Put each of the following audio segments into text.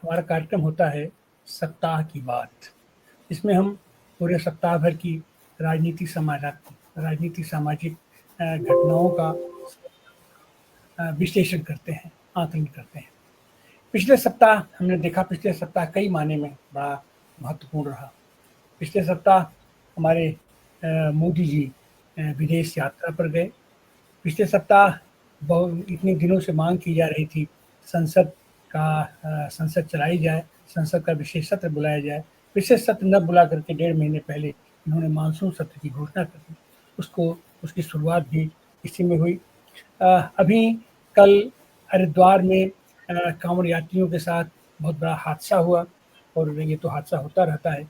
हमारा कार्यक्रम होता है सप्ताह की बात। इसमें हम पूरे सप्ताह भर की राजनीति सामाजिक घटनाओं का विश्लेषण करते हैं, आकलन करते हैं। पिछले सप्ताह हमने देखा, पिछले सप्ताह कई मायने में बड़ा महत्वपूर्ण रहा। पिछले सप्ताह हमारे मोदी जी विदेश यात्रा पर गए। पिछले सप्ताह बहुत इतने दिनों से मांग की जा रही थी, संसद संसद चलाई जाए, संसद का विशेष सत्र बुलाया जाए। विशेष सत्र न बुला करके 1.5 महीने पहले इन्होंने मानसून सत्र की घोषणा कर दी। उसकी शुरुआत भी इसी में हुई। अभी कल हरिद्वार में कांवड़ यात्रियों के साथ बहुत बड़ा हादसा हुआ, और ये तो हादसा होता रहता है।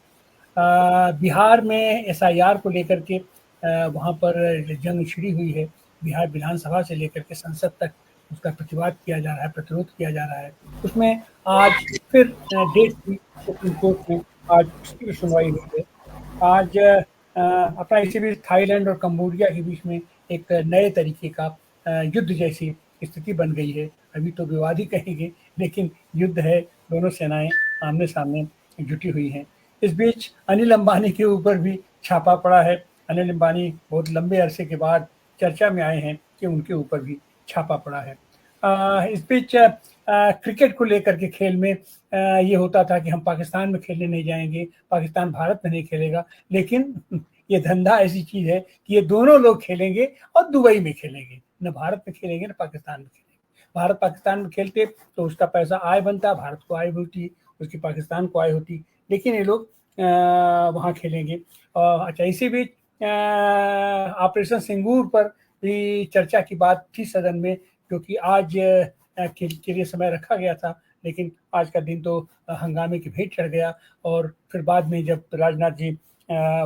बिहार में एसआईआर को लेकर के वहाँ पर जंग छिड़ी हुई है। बिहार विधानसभा से लेकर के संसद तक उसका प्रतिवाद किया जा रहा है, प्रतिरोध किया जा रहा है। उसमें आज फिर डेट हुई सुप्रीम कोर्ट में, आज उसकी भी सुनवाई हुई है। आज अपना इसी बीच थाईलैंड और कंबोडिया के बीच में एक नए तरीके का युद्ध जैसी स्थिति बन गई है। अभी तो विवाद ही कहेंगे, लेकिन युद्ध है। दोनों सेनाएं आमने सामने जुटी हुई हैं। इस बीच अनिल अंबानी के ऊपर भी छापा पड़ा है। अनिल अंबानी बहुत लंबे अरसे के बाद चर्चा में आए हैं कि उनके ऊपर भी छापा पड़ा है। इस बीच क्रिकेट को लेकर के खेल में ये होता था कि हम पाकिस्तान में खेलने नहीं जाएंगे, पाकिस्तान भारत में नहीं खेलेगा, लेकिन ये धंधा ऐसी चीज है कि ये दोनों लोग खेलेंगे और दुबई में खेलेंगे, न भारत में खेलेंगे न पाकिस्तान में खेलेंगे। भारत पाकिस्तान में खेलते तो उसका पैसा आय बनता, भारत को आय होती, उसकी पाकिस्तान को आय होती, लेकिन ये लोग वहाँ खेलेंगे। अच्छा, इसी बीच ऑपरेशन सिंदूर पर भी चर्चा की बात थी सदन में, क्योंकि आज के लिए समय रखा गया था, लेकिन आज का दिन तो हंगामे की भेंट चढ़ गया। और फिर बाद में जब राजनाथ जी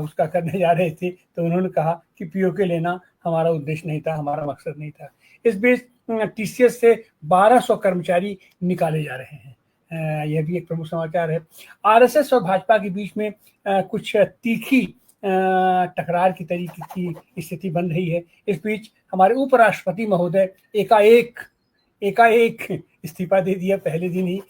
उसका करने जा रहे थे तो उन्होंने कहा कि पीओके लेना हमारा उद्देश्य नहीं था, हमारा मकसद नहीं था। इस बीच टीसीएस से 1200 कर्मचारी निकाले जा रहे हैं। यह भी एक प्रमुख समाचार है। आरएसएस और भाजपा के बीच में कुछ तीखी टकरार की तरीके की स्थिति बन रही है। इस बीच हमारे उपराष्ट्रपति महोदय एकाएक इस्तीफा दे दिया। पहले दिन ही ये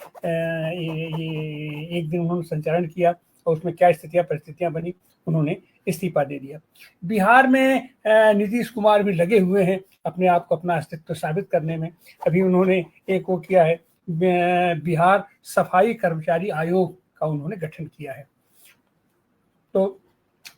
एक दिन उन्होंने संचालन किया और उसमें क्या परिस्थितियां बनी, उन्होंने इस्तीफा दे दिया। बिहार में नीतीश कुमार भी लगे हुए हैं अपने आप को, अपना अस्तित्व साबित करने में। अभी उन्होंने एक वो किया है, बिहार सफाई कर्मचारी आयोग का उन्होंने गठन किया है।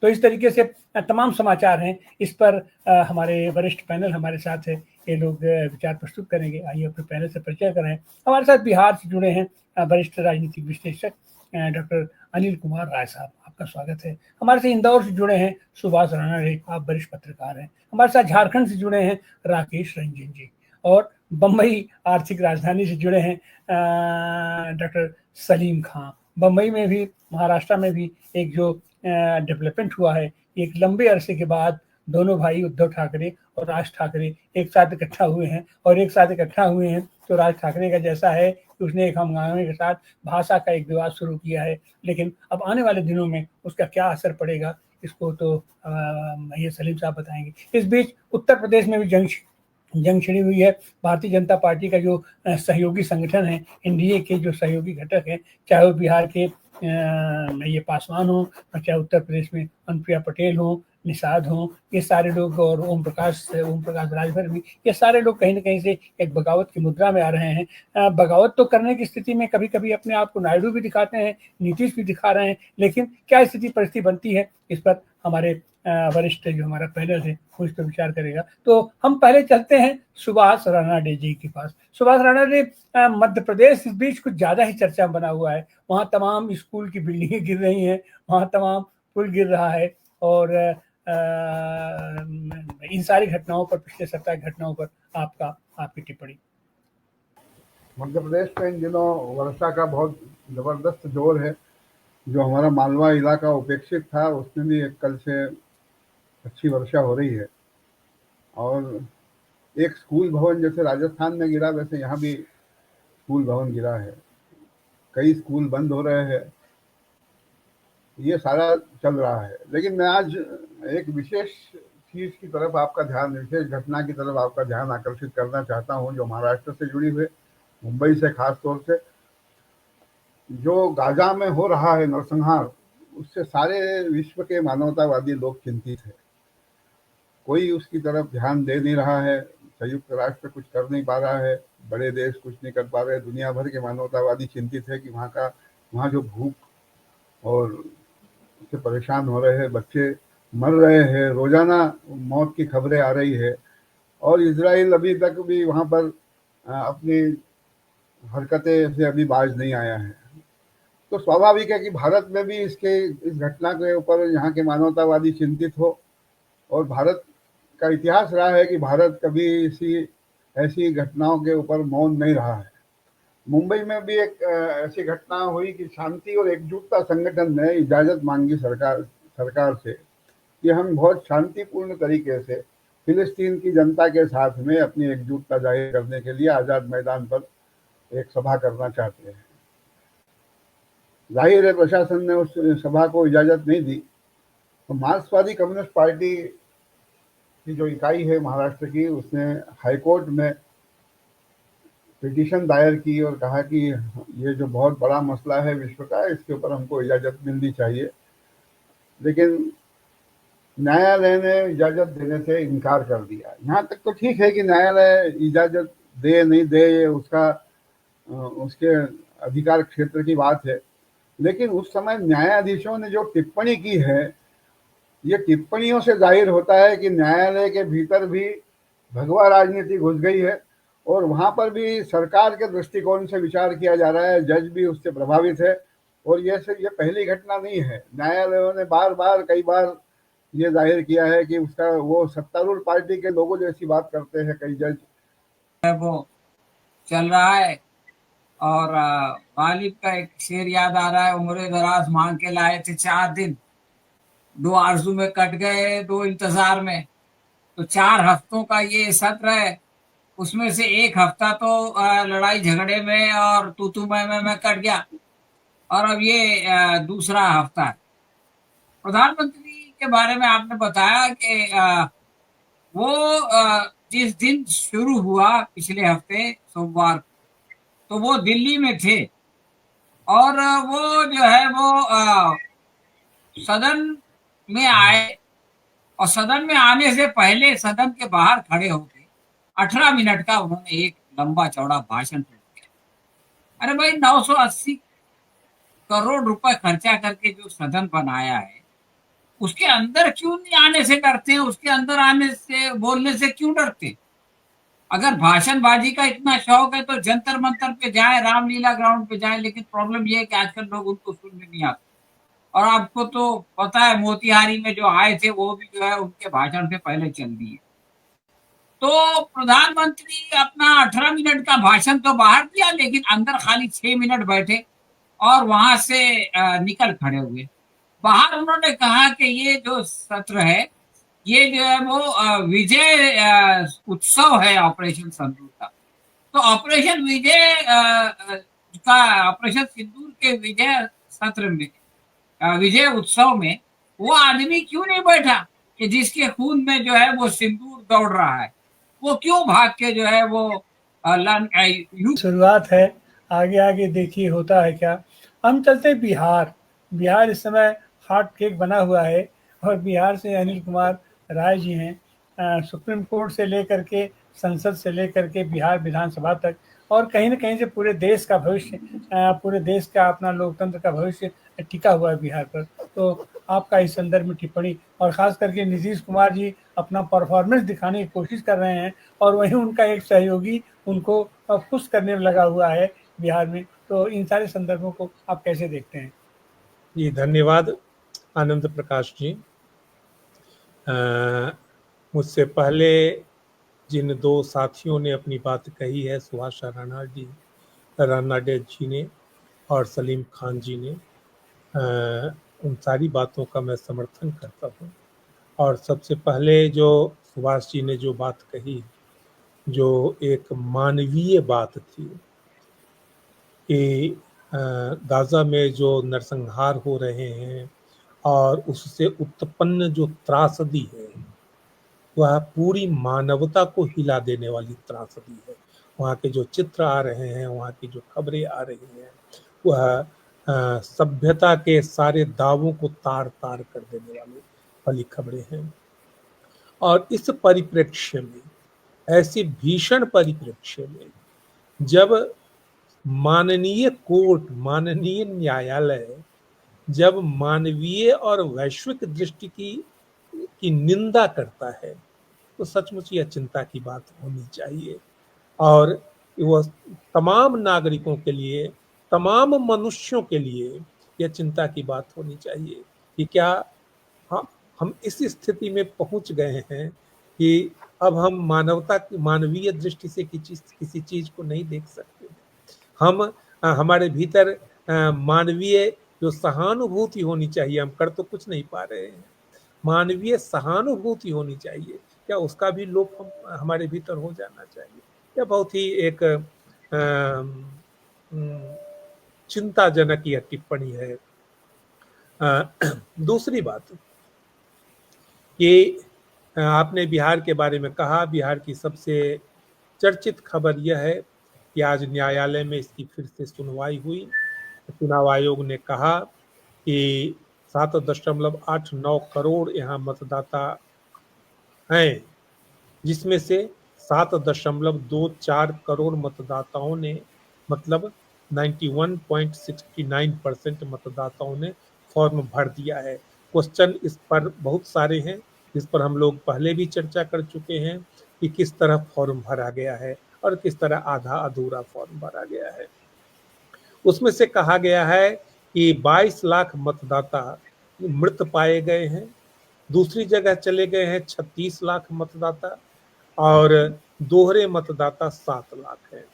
तो इस तरीके से तमाम समाचार हैं। इस पर हमारे वरिष्ठ पैनल हमारे साथ है, ये लोग विचार प्रस्तुत करेंगे। आइए अपने पैनल से परिचय कराएं। हमारे साथ बिहार से जुड़े हैं वरिष्ठ राजनीतिक विश्लेषक डॉक्टर अनिल कुमार राय साहब, आपका स्वागत है। हमारे से इंदौर से जुड़े हैं सुभाष राणा रे, आप वरिष्ठ पत्रकार हैं। हमारे साथ झारखंड से जुड़े हैं राकेश रंजन जी, और बम्बई आर्थिक राजधानी से जुड़े हैं डॉक्टर सलीम खां। बम्बई में भी, महाराष्ट्र में भी एक जो डेवलपमेंट हुआ है, एक लंबे अरसे के बाद दोनों भाई उद्धव ठाकरे और राज ठाकरे एक साथ इकट्ठा हुए हैं, और एक साथ इकट्ठा हुए हैं तो राज ठाकरे का जैसा है कि उसने एक हंगामे के साथ भाषा का एक विवाद शुरू किया है। लेकिन अब आने वाले दिनों में उसका क्या असर पड़ेगा, इसको तो ये सलीम साहब बताएंगे। इस बीच उत्तर प्रदेश में भी जंग छिड़ी हुई है। भारतीय जनता पार्टी का जो सहयोगी संगठन है, एनडीए के जो सहयोगी घटक हैं, चाहे वो बिहार के ये पासवान हो, चाहे उत्तर प्रदेश में अनुप्रिया पटेल हो, निषाद हो, ये सारे लोग, और ओम प्रकाश राजभर भी, ये सारे लोग कहीं ना कहीं से एक बगावत की मुद्रा में आ रहे हैं। बगावत तो करने की स्थिति में कभी कभी अपने आप को नायडू भी दिखाते हैं, नीतीश भी दिखा रहे हैं, लेकिन क्या स्थिति परिस्थिति बनती है, इस पर हमारे वरिष्ठ जो हमारा पैनल है वो इस पर विचार करेगा। तो हम पहले चलते हैं सुभाष राणा जी के पास। सुभाष राणा जी, मध्य प्रदेश इस बीच कुछ ज्यादा ही चर्चा बना हुआ है। वहाँ तमाम स्कूल की बिल्डिंगें गिर रही हैं, वहाँ तमाम पुल गिर रहा है, और इन सारी घटनाओं पर, पिछले सप्ताह की घटनाओं पर आपकी टिप्पणी। मध्य प्रदेश में इन दिनों वर्षा का बहुत जबरदस्त जोर है। जो हमारा मालवा इलाका उपेक्षित था, उसमें भी एक कल से अच्छी वर्षा हो रही है। और एक स्कूल भवन जैसे राजस्थान में गिरा, वैसे यहाँ भी स्कूल भवन गिरा है। कई स्कूल बंद हो रहे हैं। ये सारा चल रहा है। लेकिन मैं आज एक विशेष चीज की तरफ आपका ध्यान, विशेष घटना की तरफ आपका ध्यान आकर्षित करना चाहता हूँ, जो महाराष्ट्र से जुड़ी हुई, मुंबई से खास तौर से। जो गाजा में हो रहा है नरसंहार, उससे सारे विश्व के मानवतावादी लोग चिंतित है। कोई उसकी तरफ ध्यान दे नहीं रहा है। संयुक्त राष्ट्र कुछ कर नहीं पा रहा है, बड़े देश कुछ नहीं कर पा रहे। दुनिया भर के मानवतावादी चिंतित है कि वहाँ जो भूख और उससे परेशान हो रहे हैं, बच्चे मर रहे हैं, रोजाना मौत की खबरें आ रही है। और इजराइल अभी तक भी वहाँ पर अपनी हरकतें से अभी बाज नहीं आया है। तो स्वाभाविक है कि भारत में भी इस घटना के ऊपर यहाँ के मानवतावादी चिंतित हो। और भारत का इतिहास रहा है कि भारत कभी ऐसी घटनाओं के ऊपर मौन नहीं रहा है। मुंबई में भी एक ऐसी घटना हुई कि शांति और एकजुटता संगठन ने इजाजत मांगी सरकार से कि हम बहुत शांतिपूर्ण तरीके से फिलिस्तीन की जनता के साथ में अपनी एकजुटता जाहिर करने के लिए आज़ाद मैदान पर एक सभा करना चाहते हैं। जाहिर है प्रशासन ने उस सभा को इजाज़त नहीं दी। तो मार्क्सवादी कम्युनिस्ट पार्टी की जो इकाई है महाराष्ट्र की, उसने हाईकोर्ट में पिटीशन दायर की और कहा कि ये जो बहुत बड़ा मसला है विश्व का, इसके ऊपर हमको इजाज़त मिलनी चाहिए। लेकिन न्यायालय ने इजाज़त देने से इनकार कर दिया। यहाँ तक तो ठीक है कि न्यायालय इजाज़त दे नहीं दे, ये उसके अधिकार क्षेत्र की बात है। लेकिन उस समय न्यायाधीशों ने जो टिप्पणी की है, ये टिप्पणियों से जाहिर होता है कि न्यायालय के भीतर भी भगवा राजनीति घुस गई है और वहाँ पर भी सरकार के दृष्टिकोण से विचार किया जा रहा है। जज भी उससे प्रभावित है। और ये पहली घटना नहीं है। न्यायालयों ने कई बार ये जाहिर किया है कि उसका वो सत्तारूढ़ पार्टी के लोगों जैसी बात करते हैं कई जज। वो चल रहा है। और गालिब का एक शेर याद आ रहा है, उम्र दराज मांग के लाए थे 4 दिन, 2 आरजू में कट गए 2 इंतजार में। तो 4 हफ्तों का ये सत्र है, उसमें से 1 हफ्ता तो लड़ाई झगड़े में और तू मैं कट गया, और अब ये दूसरा हफ्ता है। प्रधानमंत्री के बारे में आपने बताया कि वो जिस दिन शुरू हुआ पिछले हफ्ते सोमवार, तो वो दिल्ली में थे। और वो जो है वो सदन में आए, और सदन में आने से पहले सदन के बाहर खड़े होके 18 मिनट का उन्होंने एक लंबा चौड़ा भाषण दिया। अरे भाई, 980 करोड़ रुपए खर्चा करके जो सदन बनाया है, उसके अंदर क्यों नहीं आने से डरते हैं? उसके अंदर आने से, बोलने से क्यों डरते? अगर भाषणबाजी का इतना शौक है तो जंतर मंतर पे जाए, रामलीला ग्राउंड पे जाए। लेकिन प्रॉब्लम ये है कि आजकल लोग उनको सुनने नहीं आते। और आपको तो पता है, मोतिहारी में जो आए थे वो भी जो है उनके भाषण से पहले चल दिए। तो प्रधानमंत्री अपना 18 मिनट का भाषण तो बाहर दिया, लेकिन अंदर खाली 6 मिनट बैठे और वहां से निकल खड़े हुए। बाहर उन्होंने कहा कि ये जो सत्र है, ये जो है वो विजय उत्सव है ऑपरेशन सिंदूर का। तो ऑपरेशन ऑपरेशन सिंदूर के विजय सत्र में, विजय उत्सव में वो आदमी क्यों नहीं बैठा कि जिसके खून में जो है वो सिंदूर दौड़ रहा है? वो क्यों भाग के जो है वो शुरुआत है। आगे आगे देखिए होता है क्या। हम चलते बिहार। बिहार इस समय हॉट केक बना हुआ है। और बिहार से अनिल कुमार राय जी हैं। सुप्रीम कोर्ट से लेकर के, संसद से लेकर के बिहार विधानसभा तक, और कहीं न कहीं से पूरे देश का भविष्य, पूरे देश का अपना लोकतंत्र का भविष्य टिका हुआ है बिहार पर। तो आपका इस संदर्भ में टिप्पणी, और ख़ास करके नीतीश कुमार जी अपना परफॉर्मेंस दिखाने की कोशिश कर रहे हैं, और वहीं उनका एक सहयोगी उनको खुश करने में लगा हुआ है बिहार में। तो इन सारे संदर्भों को आप कैसे देखते हैं? जी, धन्यवाद आनंद प्रकाश जी। मुझसे पहले जिन 2 साथियों ने अपनी बात कही है, सुभाष राणाडे जी ने और सलीम खान जी ने, उन सारी बातों का मैं समर्थन करता हूँ। और सबसे पहले जो सुभाष जी ने जो बात कही, जो एक मानवीय बात थी कि गाज़ा में जो नरसंहार हो रहे हैं और उससे उत्पन्न जो त्रासदी है, वह पूरी मानवता को हिला देने वाली त्रासदी है। वहाँ के जो चित्र आ रहे हैं, वहाँ की जो खबरें आ रही हैं, वह सभ्यता के सारे दावों को तार तार कर देने वाली वाली खबरें हैं। और इस परिप्रेक्ष्य में, ऐसी भीषण परिप्रेक्ष्य में, जब माननीय कोर्ट, माननीय न्यायालय जब मानवीय और वैश्विक दृष्टि की निंदा करता है, तो सचमुच यह चिंता की बात होनी चाहिए। और वह तमाम नागरिकों के लिए, तमाम मनुष्यों के लिए यह चिंता की बात होनी चाहिए कि क्या हम इस स्थिति में पहुंच गए हैं कि अब हम मानवता की, मानवीय दृष्टि से किसी चीज को नहीं देख सकते। हम हमारे भीतर मानवीय जो सहानुभूति होनी चाहिए, हम कर तो कुछ नहीं पा रहे हैं, मानवीय सहानुभूति होनी चाहिए, क्या उसका भी लोप हमारे भीतर हो जाना चाहिए? यह बहुत ही एक चिंताजनक यह टिप्पणी है। दूसरी बात कि आपने बिहार के बारे में कहा, बिहार की सबसे चर्चित खबर यह है कि आज न्यायालय में इसकी फिर से सुनवाई हुई। चुनाव आयोग ने कहा कि 7.89 करोड़ यहाँ मतदाता हैं, जिसमें से 7.24 करोड़ मतदाताओं ने, मतलब 91.69% मतदाताओं ने फॉर्म भर दिया है। क्वेश्चन इस पर बहुत सारे हैं, जिस पर हम लोग पहले भी चर्चा कर चुके हैं कि किस तरह फॉर्म भरा गया है और किस तरह आधा अधूरा फॉर्म भरा गया है। उसमें से कहा गया है कि 22 लाख मतदाता मृत पाए गए हैं। दूसरी जगह चले गए हैं 36 लाख मतदाता, और दोहरे मतदाता 7 लाख हैं।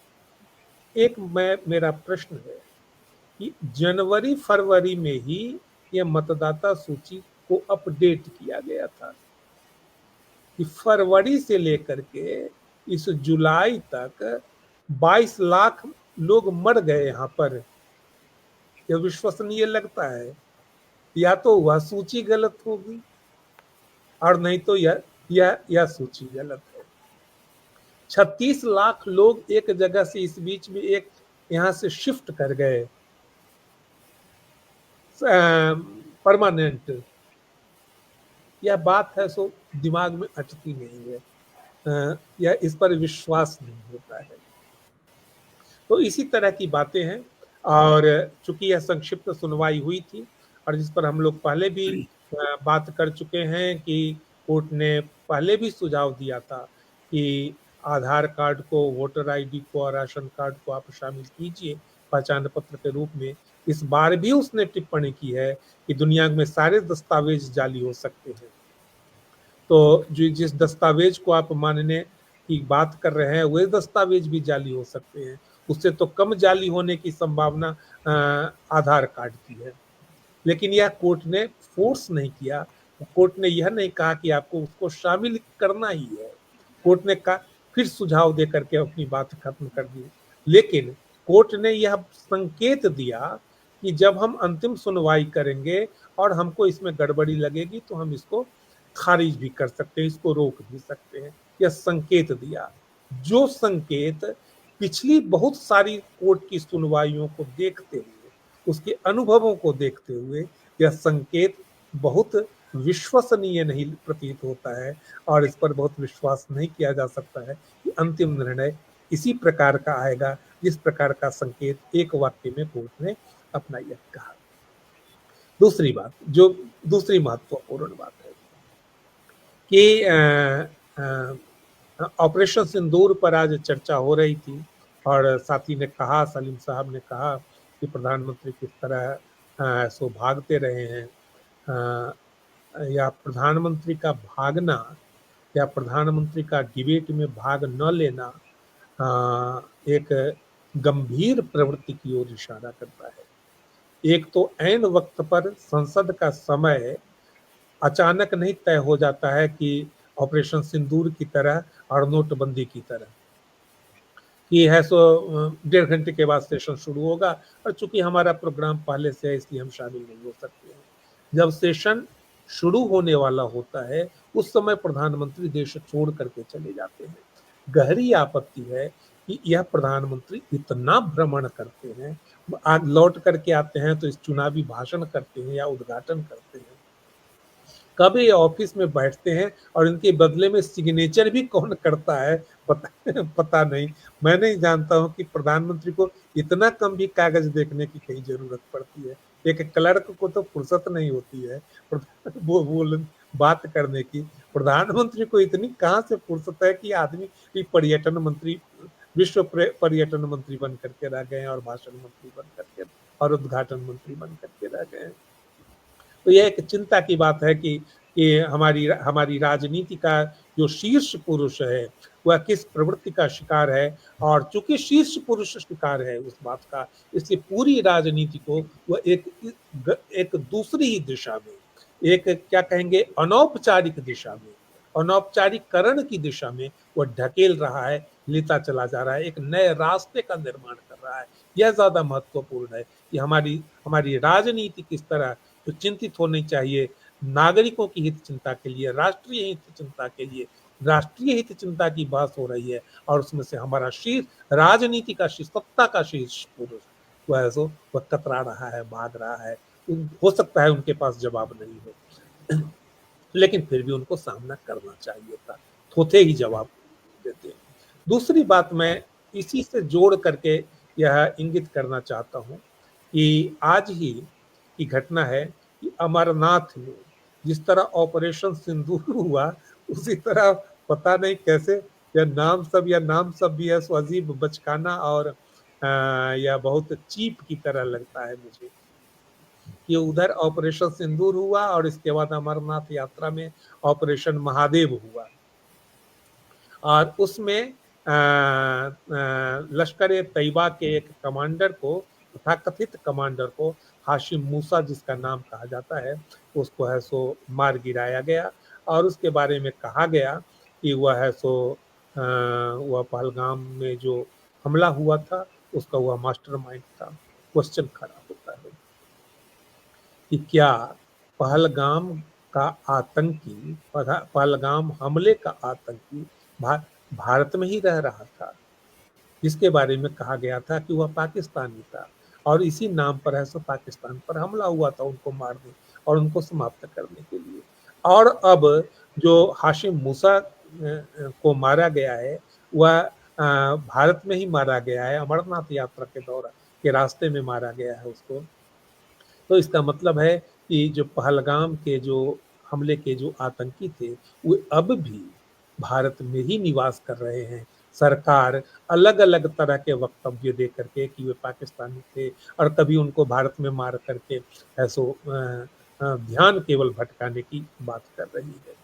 मेरा प्रश्न है कि जनवरी फरवरी में ही यह मतदाता सूची को अपडेट किया गया था कि फरवरी से लेकर के इस जुलाई तक 22 लाख लोग मर गए यहाँ पर। यह विश्वसनीय लगता है? या तो वह सूची गलत होगी और नहीं तो यह सूची गलत है। 36 लाख लोग एक जगह से इस बीच में एक यहाँ से शिफ्ट कर गए परमानेंट। यह बात है सो दिमाग में अटती नहीं है, या इस पर विश्वास नहीं होता है। तो इसी तरह की बातें हैं। और चूंकि यह संक्षिप्त सुनवाई हुई थी और जिस पर हम लोग पहले भी बात कर चुके हैं कि कोर्ट ने पहले भी सुझाव दिया था कि आधार कार्ड को, वोटर आईडी को और राशन कार्ड को आप शामिल कीजिए पहचान पत्र के रूप में। इस बार भी उसने टिप्पणी की है कि दुनिया में सारे दस्तावेज जाली हो सकते हैं, तो जिस दस्तावेज को आप मानने की बात कर रहे हैं वही दस्तावेज भी जाली हो सकते हैं। उससे तो कम जाली होने की संभावना आधार कार्ड की है। लेकिन यह कोर्ट ने फोर्स नहीं किया। कोर्ट ने यह नहीं कहा कि आपको उसको शामिल करना ही है। कोर्ट ने कहा, फिर सुझाव दे करके अपनी बात खत्म कर दी। लेकिन कोर्ट ने यह संकेत दिया कि जब हम अंतिम सुनवाई करेंगे और हमको इसमें गड़बड़ी लगेगी तो हम इसको खारिज भी कर सकते हैं, इसको रोक भी सकते हैं। यह संकेत दिया, जो संकेत पिछली बहुत सारी कोर्ट की सुनवाइयों को देखते हुए, उसके अनुभवों को देखते हुए यह संकेत बहुत विश्वसनीय नहीं प्रतीत होता है और इस पर बहुत विश्वास नहीं किया जा सकता है कि अंतिम निर्णय इसी प्रकार का आएगा जिस प्रकार का संकेत एक वाक्य में कोर्ट ने अपना यह कहा। दूसरी बात, जो दूसरी महत्वपूर्ण बात है कि ऑपरेशन सिंदूर पर आज चर्चा हो रही थी और साथी ने कहा, सलीम साहब ने कहा कि प्रधानमंत्री किस तरह सो भागते रहे हैं, या प्रधानमंत्री का भागना या प्रधानमंत्री का डिबेट में भाग न लेना एक गंभीर प्रवृत्ति की ओर इशारा करता है। एक तो ऐन वक्त पर संसद का समय अचानक नहीं तय हो जाता है कि ऑपरेशन सिंदूर की तरह और नोटबंदी की तरह कि है सो 1.5 घंटे के बाद सेशन शुरू होगा और चूंकि हमारा प्रोग्राम पहले से है इसलिए हम शामिल नहीं हो सकते हैं। जब सेशन शुरू होने वाला होता है उस समय प्रधानमंत्री देश छोड़ करके चले जाते हैं। गहरी आपत्ति है कि यह प्रधानमंत्री इतना भ्रमण करते हैं, लौट करके आते हैं तो इस चुनावी भाषण करते हैं या उद्घाटन करते हैं, कब ये ऑफिस में बैठते हैं और इनके बदले में सिग्नेचर भी कौन करता है पता नहीं। मैं नहीं जानता हूं कि प्रधानमंत्री को इतना कम भी कागज देखने की कहीं जरूरत पड़ती है। एक क्लर्क को तो फुर्सत नहीं होती है वो बात करने की। प्रधानमंत्री को इतनी कहाँ से फुर्सत है कि आदमी पर्यटन मंत्री, विश्व पर्यटन मंत्री बन करके रह गए और भाषण मंत्री बन करके और उद्घाटन मंत्री बन करके रह गए। तो यह एक चिंता की बात है कि हमारी राजनीति का जो शीर्ष पुरुष है वह किस प्रवृत्ति का शिकार है, और चूंकि शीर्ष पुरुष शिकार है उस बात का, इसलिए पूरी राजनीति को वह एक दूसरी ही दिशा में, एक क्या कहेंगे अनौपचारिक दिशा में, अनौपचारिकरण की दिशा में वह ढकेल रहा है, लेता चला जा रहा है, एक नए रास्ते का निर्माण कर रहा है। यह ज्यादा महत्वपूर्ण है कि हमारी राजनीति किस तरह तो चिंतित होनी चाहिए नागरिकों की हित चिंता के लिए, राष्ट्रीय हित चिंता के लिए। राष्ट्रीय हित चिंता की बात हो रही है और उसमें से हमारा शीर्ष राजनीति का सत्ता का शीर्ष पुरुष वह कतरा रहा है, भाग रहा है। हो सकता है उनके पास जवाब नहीं हो लेकिन फिर भी उनको सामना करना चाहिए था, थोथे ही जवाब देते हैं। दूसरी बात मैं इसी से जोड़ करके यह इंगित करना चाहता हूं कि आज ही की घटना है कि अमरनाथ में जिस तरह ऑपरेशन सिंदूर हुआ, उसी तरह पता नहीं कैसे यह नाम सब भी है सो अजीब, बचकाना और यह बहुत चीप की तरह लगता है मुझे कि उधर ऑपरेशन सिंदूर हुआ और इसके बाद अमरनाथ यात्रा में ऑपरेशन महादेव हुआ, और उसमें लश्कर तैयबा के एक कमांडर को, तथाकथित कमांडर को, हाशिम मूसा जिसका नाम कहा जाता है, उसको है सो मार गिराया गया। और उसके बारे में कहा गया कि वह है सो वह पहलगाम में जो हमला हुआ था उसका वह मास्टरमाइंड था। क्वेश्चन खड़ा होता है कि क्या पहलगाम का आतंकी, पहलगाम हमले का आतंकी भारत में ही रह रहा था, जिसके बारे में कहा गया था कि वह पाकिस्तानी था, और इसी नाम पर है सो पाकिस्तान पर हमला हुआ था उनको मारने और उनको समाप्त करने के लिए। और अब जो हाशिम मूसा को मारा गया है वह भारत में ही मारा गया है, अमरनाथ यात्रा के दौरान के रास्ते में मारा गया है उसको। तो इसका मतलब है कि जो पहलगाम के जो हमले के जो आतंकी थे वो अब भी भारत में ही निवास कर रहे हैं। सरकार अलग अलग तरह के वक्तव्य दे करके कि वे पाकिस्तानी थे और कभी उनको भारत में मार करके ऐसो ध्यान केवल भटकाने की बात कर रही है।